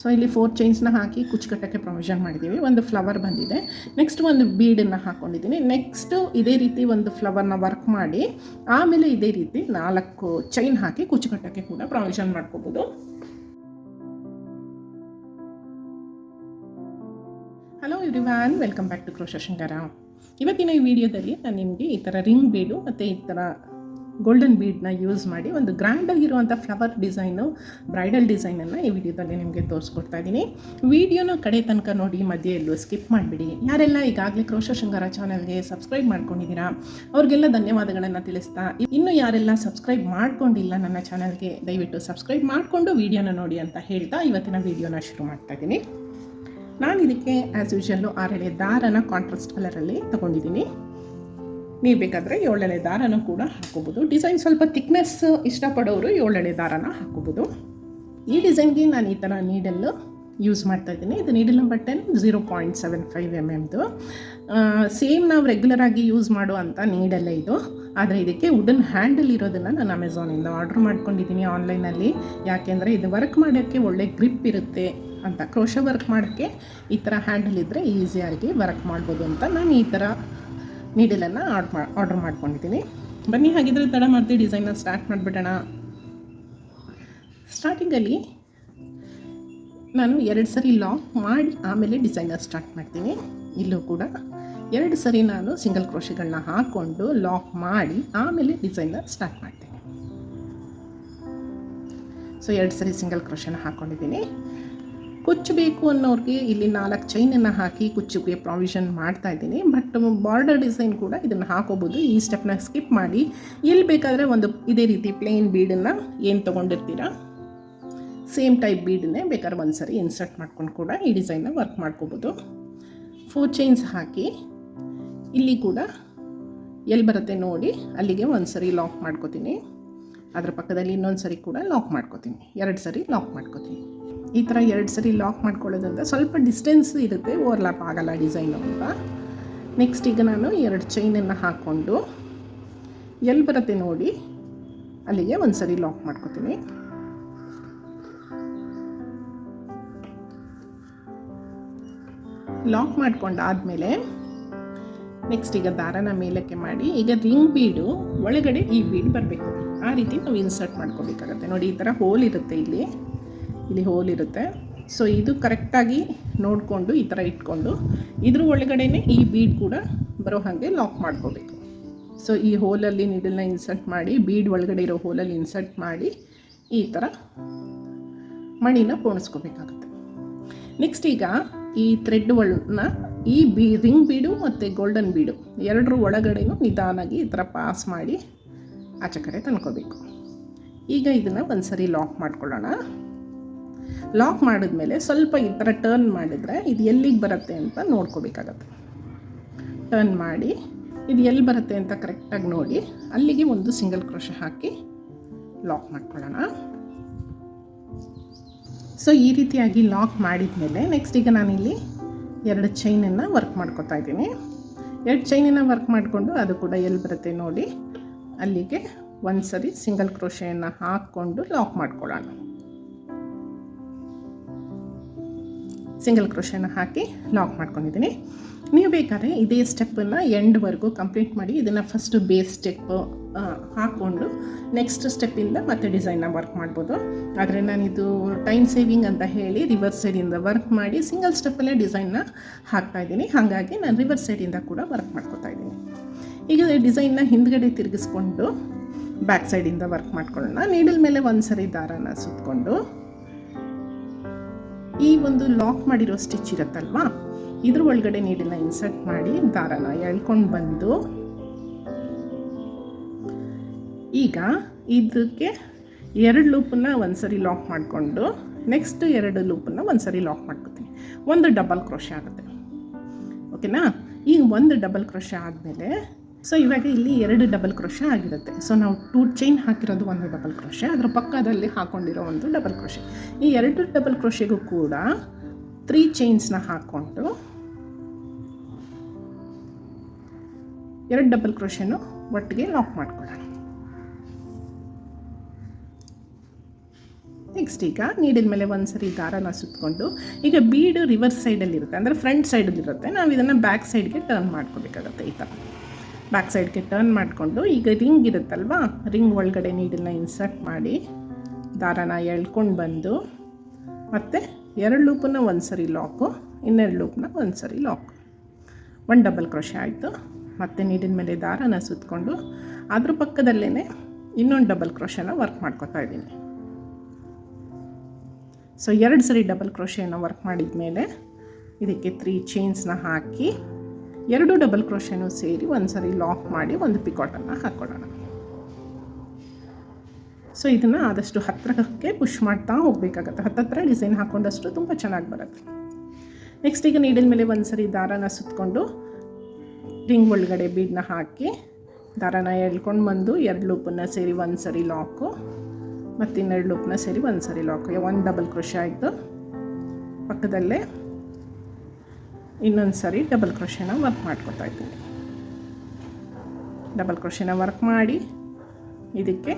So ಇಲ್ಲಿ 4 ಚೈನ್ಸ್ನ ಹಾಕಿ ಕುಚ್ಚುಕಟ್ಟಕ್ಕೆ provision ಮಾಡಿದ್ದೀವಿ. ಒಂದು ಫ್ಲವರ್ ಬಂದಿದೆ. ನೆಕ್ಸ್ಟ್ ಒಂದು ಬೀಡನ್ನು ಹಾಕ್ಕೊಂಡಿದ್ದೀನಿ. ನೆಕ್ಸ್ಟು ಇದೇ ರೀತಿ ಒಂದು ಫ್ಲವರ್ನ ವರ್ಕ್ ಮಾಡಿ ಆಮೇಲೆ ಇದೇ ರೀತಿ 4 ಚೈನ್ ಹಾಕಿ ಕುಚ್ಚುಕಟ್ಟಕ್ಕೆ ಕೂಡ ಪ್ರೊವಿಷನ್ ಮಾಡ್ಕೋಬೋದು. Hello everyone, welcome back to crochet Shringara. ಇವತ್ತಿನ ಈ ವಿಡಿಯೋದಲ್ಲಿ ನಾನು ನಿಮಗೆ ಈ ಥರ ರಿಂಗ್ ಬೀಡು ಮತ್ತು ಈ ಥರ ಗೋಲ್ಡನ್ ಬೀಡನ್ನ ಯೂಸ್ ಮಾಡಿ ಒಂದು ಗ್ರ್ಯಾಂಡಾಗಿರುವಂಥ ಫ್ಲವರ್ ಡಿಸೈನು, ಬ್ರೈಡಲ್ ಡಿಸೈನನ್ನು ಈ ವಿಡಿಯೋದಲ್ಲಿ ನಿಮಗೆ ತೋರಿಸ್ಕೊಡ್ತಾ ಇದ್ದೀನಿ. ವಿಡಿಯೋನ ಕಡೆ ತನಕ ನೋಡಿ, ಮಧ್ಯೆ ಎಲ್ಲೂ ಸ್ಕಿಪ್ ಮಾಡಿಬಿಡಿ. ಯಾರೆಲ್ಲ ಈಗಾಗಲೇ ಕ್ರೋಶಾ ಶೃಂಗಾರ ಚಾನಲ್ಗೆ ಸಬ್ಸ್ಕ್ರೈಬ್ ಮಾಡ್ಕೊಂಡಿದ್ದೀರಾ ಅವ್ರಿಗೆಲ್ಲ ಧನ್ಯವಾದಗಳನ್ನು ತಿಳಿಸ್ತಾ, ಇನ್ನು ಯಾರೆಲ್ಲ ಸಬ್ಸ್ಕ್ರೈಬ್ ಮಾಡ್ಕೊಂಡಿಲ್ಲ ನನ್ನ ಚಾನಲ್ಗೆ ದಯವಿಟ್ಟು ಸಬ್ಸ್ಕ್ರೈಬ್ ಮಾಡಿಕೊಂಡು ವಿಡಿಯೋನ ನೋಡಿ ಅಂತ ಹೇಳ್ತಾ ಇವತ್ತಿನ ವಿಡಿಯೋನ ಶುರು ಮಾಡ್ತಾ ಇದ್ದೀನಿ. ನಾನು ಇದಕ್ಕೆ ಆ್ಯಸ್ ಯೂಶಲ್ಲು 6 ಎಳೆ ದಾರನ ಕಾಂಟ್ರಾಸ್ಟ್ ಕಲರಲ್ಲಿ ತೊಗೊಂಡಿದ್ದೀನಿ. ನೀವು ಬೇಕಾದರೆ 7 ಎಳೆ ದಾರನೂ ಕೂಡ ಹಾಕೋಬೋದು. ಡಿಸೈನ್ ಸ್ವಲ್ಪ ಥಿಕ್ನೆಸ್ ಇಷ್ಟಪಡೋರು 7 ಎಳೆ ದಾರನ ಹಾಕೋಬೋದು. ಈ ಡಿಸೈನ್ಗೆ ನಾನು ಈ ಥರ ನೀಡಲ್ಲು ಯೂಸ್ ಮಾಡ್ತಾ ಇದ್ದೀನಿ. ಇದು ನೀಡಲ್ ನಂಬರ್ 10 0.75 mm. ಸೇಮ್ ನಾವು ರೆಗ್ಯುಲರಾಗಿ ಯೂಸ್ ಮಾಡುವಂಥ ನೀಡಲ್ಲೇ ಇದು. ಆದರೆ ಇದಕ್ಕೆ ವುಡನ್ ಹ್ಯಾಂಡಲ್ ಇರೋದನ್ನು ನಾನು ಅಮೆಝಾನಿಂದ ಆರ್ಡ್ರ್ ಮಾಡ್ಕೊಂಡಿದ್ದೀನಿ ಆನ್ಲೈನಲ್ಲಿ. ಯಾಕೆಂದರೆ ಇದು ವರ್ಕ್ ಮಾಡೋಕ್ಕೆ ಒಳ್ಳೆ ಗ್ರಿಪ್ ಇರುತ್ತೆ ಅಂತ. ಕ್ರೋಶಾ ವರ್ಕ್ ಮಾಡೋಕ್ಕೆ ಈ ಥರ ಹ್ಯಾಂಡಲ್ ಇದ್ದರೆ ಈಸಿಯಾಗಿ ವರ್ಕ್ ಮಾಡ್ಬೋದು ಅಂತ ನಾನು ಈ ಥರ ನೀಡಲನ್ನು ಆರ್ಡ್ರ್ ಮಾಡ್ಕೊಂಡಿದ್ದೀನಿ. ಬನ್ನಿ ಹಾಗಿದ್ರೆ ತಡ ಮಾಡ್ತೀವಿ, ಡಿಸೈನ್ನ ಸ್ಟಾರ್ಟ್ ಮಾಡಿಬಿಡೋಣ. ಸ್ಟಾರ್ಟಿಂಗಲ್ಲಿ ನಾನು 2 ಸರಿ ಲಾಕ್ ಮಾಡಿ ಆಮೇಲೆ ಡಿಸೈನ್ನ ಸ್ಟಾರ್ಟ್ ಮಾಡ್ತೀನಿ. ಇಲ್ಲೂ ಕೂಡ 2 ಸರಿ ನಾನು ಸಿಂಗಲ್ ಕ್ರೋಶೆಗಳನ್ನ ಹಾಕ್ಕೊಂಡು ಲಾಕ್ ಮಾಡಿ ಆಮೇಲೆ ಡಿಸೈನ್ನ ಸ್ಟಾರ್ಟ್ ಮಾಡ್ತೀನಿ. ಸೊ 2 ಸರಿ ಸಿಂಗಲ್ ಕ್ರೋಶೆನ ಹಾಕ್ಕೊಂಡಿದ್ದೀನಿ. ಕುಚ್ಚು ಬೇಕು ಅನ್ನೋರಿಗೆ ಇಲ್ಲಿ 4 ಚೈನನ್ನು ಹಾಕಿ ಕುಚ್ಚಿಗೆ ಪ್ರಾವಿಷನ್ ಮಾಡ್ತಾ ಇದ್ದೀನಿ. ಬಟ್ ಬಾರ್ಡರ್ ಡಿಸೈನ್ ಕೂಡ ಇದನ್ನು ಹಾಕೋಬೋದು. ಈ ಸ್ಟೆಪ್ನ ಸ್ಕಿಪ್ ಮಾಡಿ ಎಲ್ಲಿ ಬೇಕಾದರೆ ಒಂದು ಇದೇ ರೀತಿ ಪ್ಲೇನ್ ಬೀಡನ್ನು ಏನು ತೊಗೊಂಡಿರ್ತೀರ ಸೇಮ್ ಟೈಪ್ ಬೀಡನ್ನೇ ಬೇಕಾದ್ರೆ ಒಂದು ಸರಿ ಇನ್ಸರ್ಟ್ ಮಾಡ್ಕೊಂಡು ಕೂಡ ಈ ಡಿಸೈನ್ನ ವರ್ಕ್ ಮಾಡ್ಕೋಬೋದು. 4 ಚೈನ್ಸ್ ಹಾಕಿ ಇಲ್ಲಿ ಕೂಡ ಎಲ್ಲಿ ಬರುತ್ತೆ ನೋಡಿ ಅಲ್ಲಿಗೆ ಒಂದು ಸರಿ ಲಾಕ್ ಮಾಡ್ಕೋತೀನಿ. ಅದರ ಪಕ್ಕದಲ್ಲಿ ಇನ್ನೊಂದು ಸರಿ ಕೂಡ ಲಾಕ್ ಮಾಡ್ಕೋತೀನಿ. 2 ಸರಿ ಲಾಕ್ ಮಾಡ್ಕೋತೀನಿ. ಈ ಥರ 2 ಸರಿ ಲಾಕ್ ಮಾಡ್ಕೊಳ್ಳೋದ್ರಿಂದ ಸ್ವಲ್ಪ ಡಿಸ್ಟೆನ್ಸ್ ಇರುತ್ತೆ, ಓವರ್ಲ್ಯಾಪ್ ಆಗಲ್ಲ ಡಿಸೈನು ಅಂತ. ನೆಕ್ಸ್ಟ್ ಈಗ ನಾನು 2 ಚೈನನ್ನು ಹಾಕ್ಕೊಂಡು ಎಲ್ಲಿ ಬರುತ್ತೆ ನೋಡಿ ಅಲ್ಲಿಗೆ ಒಂದು ಸರಿ ಲಾಕ್ ಮಾಡ್ಕೋತೀನಿ. ಲಾಕ್ ಮಾಡ್ಕೊಂಡಾದಮೇಲೆ ನೆಕ್ಸ್ಟ್ ಈಗ ದಾರನ ಮೇಲಕ್ಕೆ ಮಾಡಿ ಈಗ ರಿಂಗ್ ಬೀಡು ಒಳಗಡೆ ಈ ಬೀಡ್ ಬರಬೇಕು. ಆ ರೀತಿ ನಾವು ಇನ್ಸರ್ಟ್ ಮಾಡ್ಕೋಬೇಕಾಗತ್ತೆ. ನೋಡಿ ಈ ಥರ ಹೋಲ್ ಇರುತ್ತೆ, ಇಲ್ಲಿ ಹೋಲ್ ಇರುತ್ತೆ. ಸೊ ಇದು ಕರೆಕ್ಟಾಗಿ ನೋಡಿಕೊಂಡು ಈ ಥರ ಇಟ್ಕೊಂಡು ಇದ್ರ ಒಳಗಡೆನೇ ಈ ಬೀಡ್ ಕೂಡ ಬರೋ ಹಾಗೆ ಲಾಕ್ ಮಾಡ್ಕೋಬೇಕು. ಸೊ ಈ ಹೋಲಲ್ಲಿ ನೀಡಲ್ನ ಇನ್ಸರ್ಟ್ ಮಾಡಿ ಬೀಡ್ ಒಳಗಡೆ ಇರೋ ಹೋಲಲ್ಲಿ ಇನ್ಸರ್ಟ್ ಮಾಡಿ ಈ ಥರ ಮಣಿನ ಪೋಣಿಸ್ಕೋಬೇಕಾಗುತ್ತೆ. ನೆಕ್ಸ್ಟ್ ಈಗ ಈ ಥ್ರೆಡ್ ಈ ರಿಂಗ್ ಬೀಡು ಮತ್ತು ಗೋಲ್ಡನ್ ಬೀಡು 2 ಒಳಗಡೆನೂ ನಿಧಾನಾಗಿ ಈ ಥರ ಪಾಸ್ ಮಾಡಿ ಆಚೆ ಕಡೆ ತಂದ್ಕೋಬೇಕು. ಈಗ ಇದನ್ನು ಒಂದು ಸರಿ ಲಾಕ್ ಮಾಡ್ಕೊಳ್ಳೋಣ. ಲಾಕ್ ಮಾಡಿದ್ಮೇಲೆ ಸ್ವಲ್ಪ ಈ ಥರ ಟರ್ನ್ ಮಾಡಿದರೆ ಇದು ಎಲ್ಲಿಗೆ ಬರುತ್ತೆ ಅಂತ ನೋಡ್ಕೋಬೇಕಾಗತ್ತೆ. ಟರ್ನ್ ಮಾಡಿ ಇದು ಎಲ್ಲಿ ಬರುತ್ತೆ ಅಂತ ಕರೆಕ್ಟಾಗಿ ನೋಡಿ ಅಲ್ಲಿಗೆ ಒಂದು ಸಿಂಗಲ್ ಕ್ರೋಶೆ ಹಾಕಿ ಲಾಕ್ ಮಾಡ್ಕೊಳ್ಳೋಣ. ಸೊ ಈ ರೀತಿಯಾಗಿ ಲಾಕ್ ಮಾಡಿದ್ಮೇಲೆ ನೆಕ್ಸ್ಟ್ ಈಗ ನಾನಿಲ್ಲಿ 2 ಚೈನನ್ನು ವರ್ಕ್ ಮಾಡ್ಕೊತಾ ಇದ್ದೀನಿ. 2 ಚೈನನ್ನು ವರ್ಕ್ ಮಾಡಿಕೊಂಡು ಅದು ಕೂಡ ಎಲ್ಲಿ ಬರುತ್ತೆ ನೋಡಿ ಅಲ್ಲಿಗೆ ಒಂದು ಸರಿ ಸಿಂಗಲ್ ಕ್ರೋಶೆಯನ್ನು ಹಾಕ್ಕೊಂಡು ಲಾಕ್ ಮಾಡ್ಕೊಳ್ಳೋಣ. ಸಿಂಗಲ್ ಕ್ರೋಶೆನ ಹಾಕಿ ಲಾಕ್ ಮಾಡ್ಕೊಂಡಿದ್ದೀನಿ. ನೀವು ಬೇಕಾದ್ರೆ ಇದೇ ಸ್ಟೆಪ್ಪನ್ನು ಎಂಡ್ವರೆಗೂ ಕಂಪ್ಲೀಟ್ ಮಾಡಿ ಇದನ್ನು ಫಸ್ಟು ಬೇಸ್ ಸ್ಟೆಪ್ ಹಾಕ್ಕೊಂಡು ನೆಕ್ಸ್ಟ್ ಸ್ಟೆಪ್ಪಿಂದ ಮತ್ತೆ ಡಿಸೈನ್ನ ವರ್ಕ್ ಮಾಡ್ಬೋದು. ಆದರೆ ನಾನಿದು ಟೈಮ್ ಸೇವಿಂಗ್ ಅಂತ ಹೇಳಿ ರಿವರ್ಸ್ ಸೈಡಿಂದ ವರ್ಕ್ ಮಾಡಿ ಸಿಂಗಲ್ ಸ್ಟೆಪ್ಪಲ್ಲೇ ಡಿಸೈನ್ನ ಹಾಕ್ತಾಯಿದ್ದೀನಿ. ಹಾಗಾಗಿ ನಾನು ರಿವರ್ಸ್ ಸೈಡಿಂದ ಕೂಡ ವರ್ಕ್ ಮಾಡ್ಕೊತಾ ಇದ್ದೀನಿ. ಈಗ ಡಿಸೈನ್ನ ಹಿಂದ್ಗಡೆ ತಿರುಗಿಸ್ಕೊಂಡು ಬ್ಯಾಕ್ ಸೈಡಿಂದ ವರ್ಕ್ ಮಾಡ್ಕೊಳ್ಳೋಣ. ನೀಡಲ್ ಮೇಲೆ ಒಂದು ಸರಿ ದಾರನ ಸುತ್ತಕೊಂಡು ಈ ಒಂದು ಲಾಕ್ ಮಾಡಿರೋ ಸ್ಟಿಚ್ ಇರುತ್ತಲ್ವಾ ಇದ್ರ ಒಳಗಡೆ ನೀಡಲ್ನ ಇನ್ಸರ್ಟ್ ಮಾಡಿ ದಾರನ ಎಳ್ಕೊಂಡು ಬಂದು ಈಗ ಇದಕ್ಕೆ 2 ಲೂಪನ್ನು ಒಂದು ಸರಿ ಲಾಕ್ ಮಾಡಿಕೊಂಡು ನೆಕ್ಸ್ಟ್ 2 ಲೂಪನ್ನು ಒಂದು ಸರಿ ಲಾಕ್ ಮಾಡ್ಕೊತೀನಿ. ಒಂದು ಡಬಲ್ ಕ್ರೋಶೆ ಆಗುತ್ತೆ. ಓಕೆನಾ? ಈಗ ಒಂದು ಡಬಲ್ ಕ್ರೋಶೆ ಆದಮೇಲೆ ಸೊ ಇವಾಗ ಇಲ್ಲಿ 2 ಡಬಲ್ ಕ್ರೋಶೆ ಆಗಿರುತ್ತೆ. ಸೊ ನಾವು 2 ಚೈನ್ ಹಾಕಿರೋದು ಒಂದು ಡಬಲ್ ಕ್ರೋಶೆ, ಅದರ ಪಕ್ಕದಲ್ಲಿ ಹಾಕ್ಕೊಂಡಿರೋ ಒಂದು ಡಬಲ್ ಕ್ರೋಶೆ. ಈ 2 ಡಬಲ್ ಕ್ರೋಶೆಗೂ ಕೂಡ 3 ಚೈನ್ಸ್ನ ಹಾಕ್ಕೊಂಡು 2 ಡಬಲ್ ಕ್ರೋಶೆನೂ ಒಟ್ಟಿಗೆ ಲಾಕ್ ಮಾಡ್ಕೊಳ್ಳೋಣ. ನೆಕ್ಸ್ಟ್ ಈಗ ನೀಡಿದ ಮೇಲೆ ಒಂದು ಸರಿ ದಾರನ ಸುತ್ತಕೊಂಡು, ಈಗ ಬೀಡು ರಿವರ್ಸ್ ಸೈಡಲ್ಲಿರುತ್ತೆ, ಅಂದರೆ ಫ್ರಂಟ್ ಸೈಡಲ್ಲಿರುತ್ತೆ, ನಾವು ಇದನ್ನು ಬ್ಯಾಕ್ ಸೈಡ್ಗೆ ಟರ್ನ್ ಮಾಡ್ಕೋಬೇಕಾಗತ್ತೆ. ಈ ಥರ ಬ್ಯಾಕ್ ಸೈಡ್ಗೆ ಟರ್ನ್ ಮಾಡಿಕೊಂಡು, ಈಗ ರಿಂಗ್ ಇರುತ್ತಲ್ವ, ರಿಂಗ್ ಒಳಗಡೆ ನೀಡನ್ನ ಇನ್ಸರ್ಟ್ ಮಾಡಿ ದಾರನ ಎಳ್ಕೊಂಡು ಬಂದು, ಮತ್ತು 2 ಲೂಪನ್ನ ಒಂದು ಸರಿ ಲಾಕು, ಇನ್ನೆರಡು ಲೂಪನ್ನ ಒಂದು ಸರಿ ಲಾಕ್, 1 ಡಬಲ್ ಕ್ರೋಶೆ ಆಯಿತು. ಮತ್ತು ನೀಡಿದ ಮೇಲೆ ದಾರನ ಸುತ್ತಕೊಂಡು ಅದ್ರ ಪಕ್ಕದಲ್ಲೇ ಇನ್ನೊಂದು ಡಬಲ್ ಕ್ರೋಶೆನ ವರ್ಕ್ ಮಾಡ್ಕೊತಾ ಇದ್ದೀನಿ. ಸೊ 2 ಸರಿ ಡಬಲ್ ಕ್ರೋಶೆನ ವರ್ಕ್ ಮಾಡಿದ ಮೇಲೆ ಇದಕ್ಕೆ 3 ಚೈನ್ಸ್ನ ಹಾಕಿ 2 ಡಬಲ್ ಕ್ರೋಶೆನೂ ಸೇರಿ ಒಂದು ಸರಿ ಲಾಕ್ ಮಾಡಿ ಒಂದು ಪಿಕಾಟನ್ನು ಹಾಕ್ಕೊಳ್ಳೋಣ. ಸೊ ಇದನ್ನು ಆದಷ್ಟು ಹತ್ತಿರಕ್ಕೆ ಪುಷ್ ಮಾಡ್ತಾ ಹೋಗಬೇಕಾಗತ್ತೆ. ಹತ್ತತ್ರ ಡಿಸೈನ್ ಹಾಕ್ಕೊಂಡಷ್ಟು ತುಂಬ ಚೆನ್ನಾಗಿ ಬರುತ್ತೆ. ನೆಕ್ಸ್ಟ್ ಈಗ ನೀಡಿದ ಮೇಲೆ ಒಂದು ಸರಿ ದಾರನ ಸುತ್ತಕೊಂಡು ರಿಂಗ್ ಒಳಗಡೆ ಬೀಡನ್ನ ಹಾಕಿ ದಾರನ ಎಳ್ಕೊಂಡು ಬಂದು 2 ಲೂಪನ್ನು ಸೇರಿ ಒಂದು ಸರಿ ಲಾಕು, ಮತ್ತು ಇನ್ನೆರಡು ಲೂಪನ್ನ ಸೇರಿ ಒಂದು ಸರಿ ಲಾಕು, 1 ಡಬಲ್ ಕ್ರೋಶೆ ಆಯಿತು. ಪಕ್ಕದಲ್ಲೇ ಇನ್ನೊಂದು ಸರಿ ಡಬಲ್ ಕ್ರೋಶೆನ ವರ್ಕ್ ಮಾಡ್ಕೊತಾ ಇದ್ದೀನಿ. ಡಬಲ್ ಕ್ರೋಶೆನ ವರ್ಕ್ ಮಾಡಿ ಇದಕ್ಕೆ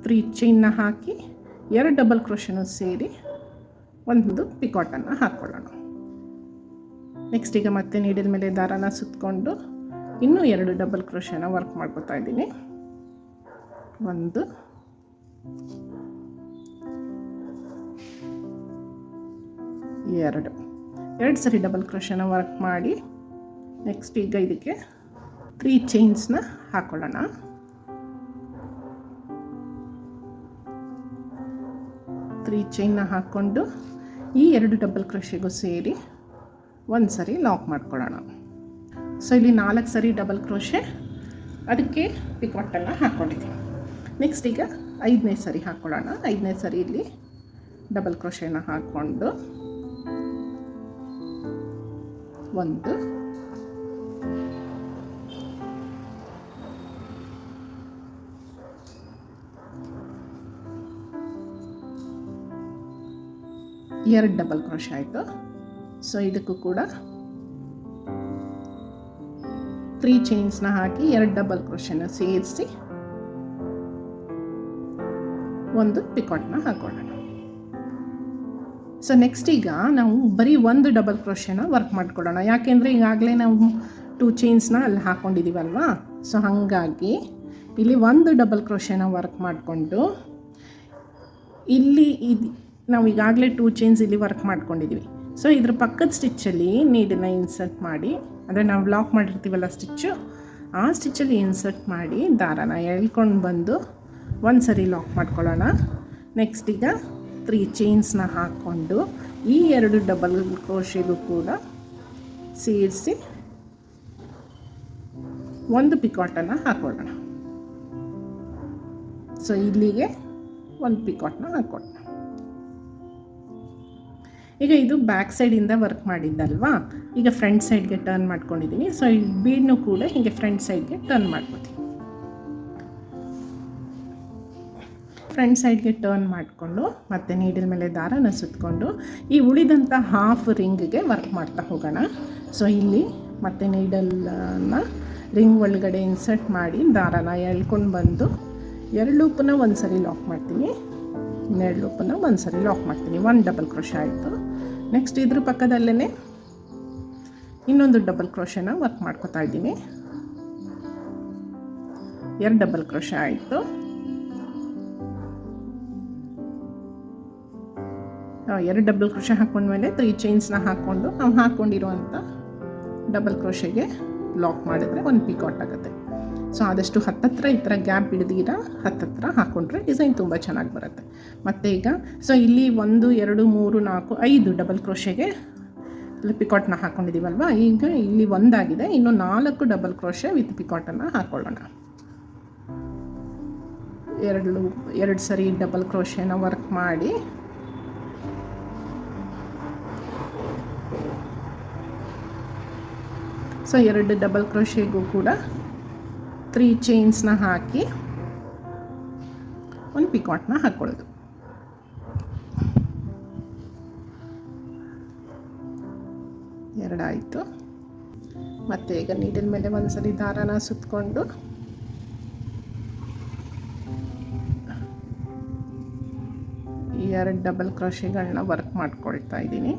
3 ಚೈನ್ನ ಹಾಕಿ 2 ಡಬಲ್ ಕ್ರೋಶೆನೂ ಸೇರಿ ಒಂದು ಪಿಕಾಟನ್ನು ಹಾಕ್ಕೊಳ್ಳೋಣ. ನೆಕ್ಸ್ಟ್ ಈಗ ಮತ್ತೆ ನೀಡಿದ ಮೇಲೆ ದಾರನ ಸುತ್ತಕೊಂಡು ಇನ್ನೂ 2 ಡಬಲ್ ಕ್ರೋಶೆನ ವರ್ಕ್ ಮಾಡ್ಕೊತಾ ಇದ್ದೀನಿ. 1 2 ಸರಿ ಡಬಲ್ ಕ್ರೋಶೆನ ವರ್ಕ್ ಮಾಡಿ ನೆಕ್ಸ್ಟ್ ಈಗ ಇದಕ್ಕೆ 3 ಚೈನ್ಸ್ನ ಹಾಕ್ಕೊಳ್ಳೋಣ. 3 ಚೈನ್ನ ಹಾಕ್ಕೊಂಡು ಈ 2 ಡಬಲ್ ಕ್ರೋಶೆಗೂ ಸೇರಿ ಒಂದು ಸರಿ ಲಾಕ್ ಮಾಡ್ಕೊಳ್ಳೋಣ. ಸೊ ಇಲ್ಲಿ 4 ಸರಿ ಡಬಲ್ ಕ್ರೋಶೆ, ಅದಕ್ಕೆ ಪಿಕಾಟನ್ನು ಹಾಕ್ಕೊಂಡಿದ್ದೀನಿ. ನೆಕ್ಸ್ಟ್ ಈಗ 5ನೇ ಸರಿ ಹಾಕ್ಕೊಳ್ಳೋಣ. 5ನೇ ಸರಿ ಇಲ್ಲಿ ಡಬಲ್ ಕ್ರೋಶೆನ ಹಾಕ್ಕೊಂಡು 1 2 ಡಬಲ್ ಕ್ರೋಶೆ ಆಯಿತು. ಸೊ ಇದಕ್ಕೂ ಕೂಡ 3 ಚೈನ್ಸ್ನ ಹಾಕಿ 2 ಡಬಲ್ ಕ್ರೋಶೆನ ಸೇರಿಸಿ ಒಂದು ಪಿಕಾಟ್ನ ಹಾಕೊಳ್ಳೋಣ. ಸೊ ನೆಕ್ಸ್ಟ್ ಈಗ ನಾವು ಬರೀ 1 ಡಬಲ್ ಕ್ರೋಶೆನ ವರ್ಕ್ ಮಾಡ್ಕೊಳ್ಳೋಣ. ಯಾಕೆಂದರೆ ಈಗಾಗಲೇ ನಾವು 2 ಚೈನ್ಸ್ನ ಅಲ್ಲಿ ಹಾಕ್ಕೊಂಡಿದ್ದೀವಲ್ವಾ. ಸೊ ಹಾಗಾಗಿ ಇಲ್ಲಿ 1 ಡಬಲ್ ಕ್ರೋಶೆನ ವರ್ಕ್ ಮಾಡಿಕೊಂಡು ಇಲ್ಲಿ ನಾವು ಈಗಾಗಲೇ 2 ಚೈನ್ಸ್ ಇಲ್ಲಿ ವರ್ಕ್ ಮಾಡ್ಕೊಂಡಿದ್ದೀವಿ. ಸೊ ಇದ್ರ ಪಕ್ಕದ ಸ್ಟಿಚ್ಚಲ್ಲಿ ನೀಡನ್ನು ಇನ್ಸರ್ಟ್ ಮಾಡಿ, ಅಂದರೆ ನಾವು ಲಾಕ್ ಮಾಡಿರ್ತೀವಲ್ಲ ಸ್ಟಿಚ್ಚು, ಆ ಸ್ಟಿಚ್ಚಲ್ಲಿ ಇನ್ಸರ್ಟ್ ಮಾಡಿ ದಾರನ ಎಳ್ಕೊಂಡು ಬಂದು ಒಂದು ಸರಿ ಲಾಕ್ ಮಾಡ್ಕೊಳ್ಳೋಣ. ನೆಕ್ಸ್ಟ್ ಈಗ 3 ಚೈನ್ಸ್ನ ಹಾಕ್ಕೊಂಡು ಈ 2 ಡಬಲ್ ಕ್ರೋಶೆಗೂ ಕೂಡ ಸೇರಿಸಿ ಒಂದು ಪಿಕಾಟನ್ನು ಹಾಕೊಳ್ಳೋಣ. ಸೊ ಇಲ್ಲಿಗೆ ಒಂದು ಪಿಕಾಟನ್ನ ಹಾಕೊಳ್ಳೋಣ. ಈಗ ಇದು ಬ್ಯಾಕ್ ಸೈಡಿಂದ ವರ್ಕ್ ಮಾಡಿದ್ದಲ್ವಾ, ಈಗ ಫ್ರಂಟ್ ಸೈಡ್ಗೆ ಟರ್ನ್ ಮಾಡ್ಕೊಂಡಿದ್ದೀನಿ. ಸೊ ಈ ಬೀಡ್ನು ಕೂಡ ಹೀಗೆ ಫ್ರಂಟ್ ಸೈಡ್ಗೆ ಟರ್ನ್ ಮಾಡ್ಕೊತೀನಿ. ಫ್ರಂಟ್ ಸೈಡ್ಗೆ ಟರ್ನ್ ಮಾಡಿಕೊಂಡು ಮತ್ತೆ ನೀಡಿದ ಮೇಲೆ ದಾರನ ಸುತ್ತಕೊಂಡು ಈ ಉಳಿದಂಥ ಹಾಫ್ ರಿಂಗ್ಗೆ ವರ್ಕ್ ಮಾಡ್ತಾ ಹೋಗೋಣ. ಸೊ ಇಲ್ಲಿ ಮತ್ತೆ ನೀಡಲ್ನ ರಿಂಗ್ ಒಳಗಡೆ ಇನ್ಸರ್ಟ್ ಮಾಡಿ ದಾರನ ಎಳ್ಕೊಂಡು ಬಂದು 2 ಲೂಪನ್ನ ಒಂದು ಸರಿ ಲಾಕ್ ಮಾಡ್ತೀನಿ, 2 ಲೂಪನ್ನ ಒಂದು ಸರಿ ಲಾಕ್ ಮಾಡ್ತೀನಿ. 1 ಡಬಲ್ ಕ್ರೋಶೆ ಆಯಿತು. ನೆಕ್ಸ್ಟ್ ಇದ್ರ ಪಕ್ಕದಲ್ಲೇ ಇನ್ನೊಂದು ಡಬಲ್ ಕ್ರೋಶೆನ ವರ್ಕ್ ಮಾಡ್ಕೊತಾ ಇದ್ದೀನಿ. 2 ಡಬಲ್ ಕ್ರೋಶೆ ಆಯಿತು. 2 ಡಬಲ್ ಕ್ರೋಶೆ ಹಾಕ್ಕೊಂಡ್ಮೇಲೆ 3 ಚೈನ್ಸ್ನ ಹಾಕ್ಕೊಂಡು ನಾವು ಹಾಕ್ಕೊಂಡಿರುವಂಥ ಡಬಲ್ ಕ್ರೋಶೆಗೆ ಲಾಕ್ ಮಾಡಿದ್ರೆ ಒಂದು ಪಿಕಾಟ್ ಆಗುತ್ತೆ. ಸೊ ಆದಷ್ಟು ಹತ್ತತ್ರ ಈ ಥರ ಗ್ಯಾಪ್ ಬಿಡ್ದಿರ ಹತ್ತತ್ರ ಹಾಕ್ಕೊಂಡ್ರೆ ಡಿಸೈನ್ ತುಂಬ ಚೆನ್ನಾಗಿ ಬರುತ್ತೆ. ಮತ್ತು ಈಗ ಸೊ ಇಲ್ಲಿ 1 2 3 4 5 ಡಬಲ್ ಕ್ರೋಶೆಗೆ ಪಿಕಾಟ್ನ ಹಾಕ್ಕೊಂಡಿದ್ದೀವಲ್ವ. ಈಗ ಇಲ್ಲಿ 1 ಆಗಿದೆ, ಇನ್ನು 4 ಡಬಲ್ ಕ್ರೋಶೆ ವಿತ್ ಪಿಕಾಟನ್ನು ಹಾಕ್ಕೊಳ್ಳೋಣ. 2 ಸರಿ ಡಬಲ್ ಕ್ರೋಶೆನ ವರ್ಕ್ ಮಾಡಿ ಸೊ 2 ಡಬಲ್ ಕ್ರೋಶೆಗೂ ಕೂಡ 3 ಚೈನ್ಸ್ನ ಹಾಕಿ ಒಂದು ಪಿಕಾಟ್ನ ಹಾಕ್ಕೊಳ್ಳೋದು. ಎರಡಾಯಿತು. ಮತ್ತು ಈಗ ನೀಡಿದ ಮೇಲೆ ಒಂದು ಸರಿ ದಾರನ ಸುತ್ತಕೊಂಡು ಈ 2 ಡಬಲ್ ಕ್ರೋಶೆಗಳನ್ನ ವರ್ಕ್ ಮಾಡ್ಕೊಳ್ತಾ ಇದ್ದೀನಿ.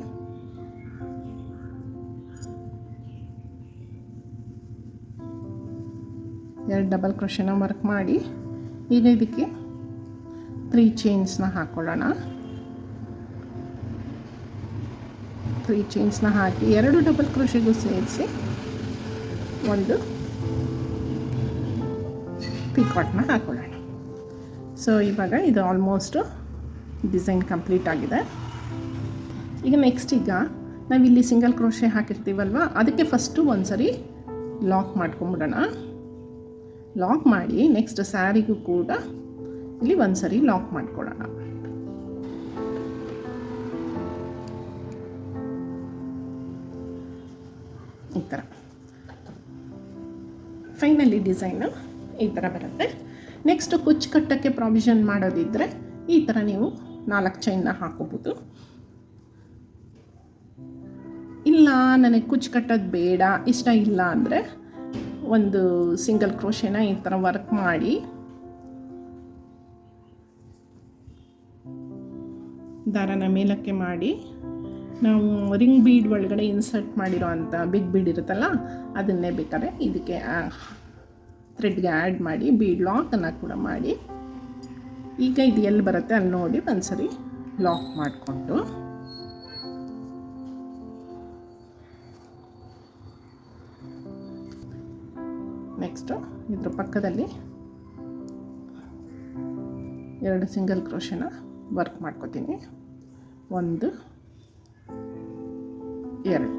ಎರಡು ಡಬಲ್ ಕ್ರೋಶೆನ ವರ್ಕ್ ಮಾಡಿ ಈಗ ಇದಕ್ಕೆ 3 ಚೈನ್ಸ್ನ ಹಾಕೊಳ್ಳೋಣ. 3 ಚೈನ್ಸ್ನ ಹಾಕಿ 2 ಡಬಲ್ ಕ್ರೋಶೆಗೂ ಸೇರಿಸಿ ಒಂದು ಪಿಕಾಟ್ನ ಹಾಕೊಳ್ಳೋಣ. ಸೊ ಇವಾಗ ಇದು ಆಲ್ಮೋಸ್ಟ್ ಡಿಸೈನ್ ಕಂಪ್ಲೀಟ್ ಆಗಿದೆ. ಈಗ ನಾವಿಲ್ಲಿ ಸಿಂಗಲ್ ಕ್ರೋಶೆ ಹಾಕಿರ್ತೀವಲ್ವ, ಅದಕ್ಕೆ ಫಸ್ಟು ಒಂದು ಸರಿ ಲಾಕ್ ಮಾಡ್ಕೊಂಬಿಡೋಣ. ಲಾಕ್ ಮಾಡಿ ನೆಕ್ಸ್ಟ್ ಸ್ಯಾರಿಗೂ ಕೂಡ ಇಲ್ಲಿ ಒಂದು ಸರಿ ಲಾಕ್ ಮಾಡ್ಕೊಳ್ಳೋಣ. ಈ ಥರ ಫೈನಲಿ ಡಿಸೈನು ಈ ಥರ ಬರುತ್ತೆ. ನೆಕ್ಸ್ಟ್ ಕುಚ್ಚು ಕಟ್ಟೋಕ್ಕೆ ಪ್ರಾವಿಷನ್ ಮಾಡೋದಿದ್ದರೆ ಈ ಥರ ನೀವು 4 ಚೈನ್ನ ಹಾಕೋಬೋದು. ಇಲ್ಲ ನನಗೆ ಕುಚ್ಚು ಕಟ್ಟೋದು ಬೇಡ, ಇಷ್ಟ ಇಲ್ಲ ಅಂದರೆ ಒಂದು ಸಿಂಗಲ್ ಕ್ರೋಶೆನ ಈ ಥರ ವರ್ಕ್ ಮಾಡಿ ದಾರನ ಮೇಲಕ್ಕೆ ಮಾಡಿ ನಾವು ರಿಂಗ್ ಬೀಡ್ ಒಳಗಡೆ ಇನ್ಸರ್ಟ್ ಮಾಡಿರೋ ಅಂಥ ಬಿಗ್ ಬೀಡ್ ಇರುತ್ತಲ್ಲ, ಅದನ್ನೇ ಬೇಕಾದ್ರೆ ಇದಕ್ಕೆ ಥ್ರೆಡ್ಗೆ ಆ್ಯಡ್ ಮಾಡಿ ಬೀಡ್ ಲಾಕನ್ನು ಕೂಡ ಮಾಡಿ ಈಗ ಇದು ಎಲ್ಲಿ ಬರುತ್ತೆ ಅಲ್ಲಿ ನೋಡಿ ಒಂದು ಸರಿ ಲಾಕ್ ಮಾಡಿಕೊಂಡು ನೆಕ್ಸ್ಟು ಇದ್ರ ಪಕ್ಕದಲ್ಲಿ 2 ಸಿಂಗಲ್ ಕ್ರೋಶೆನ ವರ್ಕ್ ಮಾಡ್ಕೋತೀನಿ. 1 2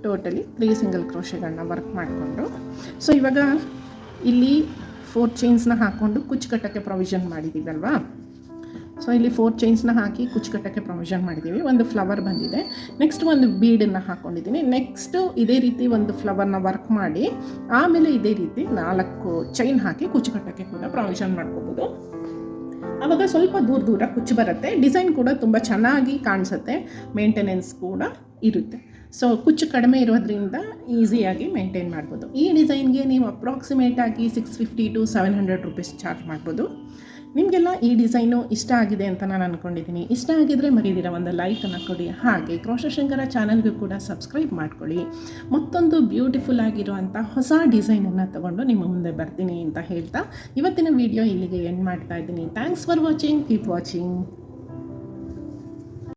ಟೋಟಲಿ 3 ಸಿಂಗಲ್ ಕ್ರೋಶೆಗಳನ್ನ ವರ್ಕ್ ಮಾಡಿಕೊಂಡು, ಸೊ ಇವಾಗ ಇಲ್ಲಿ 4 ಚೈನ್ಸ್ನ ಹಾಕ್ಕೊಂಡು ಕುಚ್ಚು ಕಟ್ಟೋಕ್ಕೆ ಪ್ರಾವಿಷನ್ ಮಾಡಿದ್ದೀವಲ್ವಾ. ಸೊ ಇಲ್ಲಿ 4 ಚೈನ್ಸ್ನ ಹಾಕಿ ಕುಚ್ಚು ಕಟ್ಟೋಕ್ಕೆ ಪ್ರಾವಿಷನ್ ಮಾಡಿದ್ದೀವಿ. ಒಂದು ಫ್ಲವರ್ ಬಂದಿದೆ. ನೆಕ್ಸ್ಟ್ ಒಂದು ಬೀಡನ್ನು ಹಾಕ್ಕೊಂಡಿದ್ದೀನಿ. ನೆಕ್ಸ್ಟು ಇದೇ ರೀತಿ ಒಂದು ಫ್ಲವರ್ನ ವರ್ಕ್ ಮಾಡಿ ಆಮೇಲೆ ಇದೇ ರೀತಿ 4 ಚೈನ್ ಹಾಕಿ ಕುಚ್ಚು ಕಟ್ಟೋಕ್ಕೆ ಕೂಡ ಪ್ರಾವಿಷನ್ ಮಾಡ್ಕೋಬೋದು. ಆವಾಗ ಸ್ವಲ್ಪ ದೂರ ಕುಚ್ಚು ಬರುತ್ತೆ. ಡಿಸೈನ್ ಕೂಡ ತುಂಬ ಚೆನ್ನಾಗಿ ಕಾಣಿಸುತ್ತೆ, ಮೇಂಟೆನೆನ್ಸ್ ಕೂಡ ಇರುತ್ತೆ. ಸೊ ಕುಚ್ಚು ಕಡಿಮೆ ಇರೋದ್ರಿಂದ ಈಸಿಯಾಗಿ ಮೇಂಟೈನ್ ಮಾಡ್ಬೋದು. ಈ ಡಿಸೈನ್ಗೆ ನೀವು ಅಪ್ರಾಕ್ಸಿಮೇಟಾಗಿ 650 to 700 ರೂಪೀಸ್ ಚಾರ್ಜ್ ಮಾಡ್ಬೋದು. ನಿಮಗೆಲ್ಲ ಈ ಡಿಸೈನು ಇಷ್ಟ ಆಗಿದೆ ಅಂತ ನಾನು ಅಂದ್ಕೊಂಡಿದ್ದೀನಿ. ಇಷ್ಟ ಆಗಿದರೆ ಮರೀದಿರ ಒಂದು ಲೈಕನ್ನು ಕೊಡಿ. ಹಾಗೆ ಕ್ರೋಶೆ ಶೃಂಗಾರ ಚಾನಲ್ಗೂ ಕೂಡ ಸಬ್ಸ್ಕ್ರೈಬ್ ಮಾಡ್ಕೊಳ್ಳಿ. ಮತ್ತೊಂದು ಬ್ಯೂಟಿಫುಲ್ ಆಗಿರುವಂಥ ಹೊಸ ಡಿಸೈನನ್ನು ತೊಗೊಂಡು ನಿಮ್ಮ ಮುಂದೆ ಬರ್ತೀನಿ ಅಂತ ಹೇಳ್ತಾ ಇವತ್ತಿನ ವಿಡಿಯೋ ಇಲ್ಲಿಗೆ ಎಂಡ್ ಮಾಡ್ತಾ ಇದ್ದೀನಿ. Thanks for watching. Keep watching.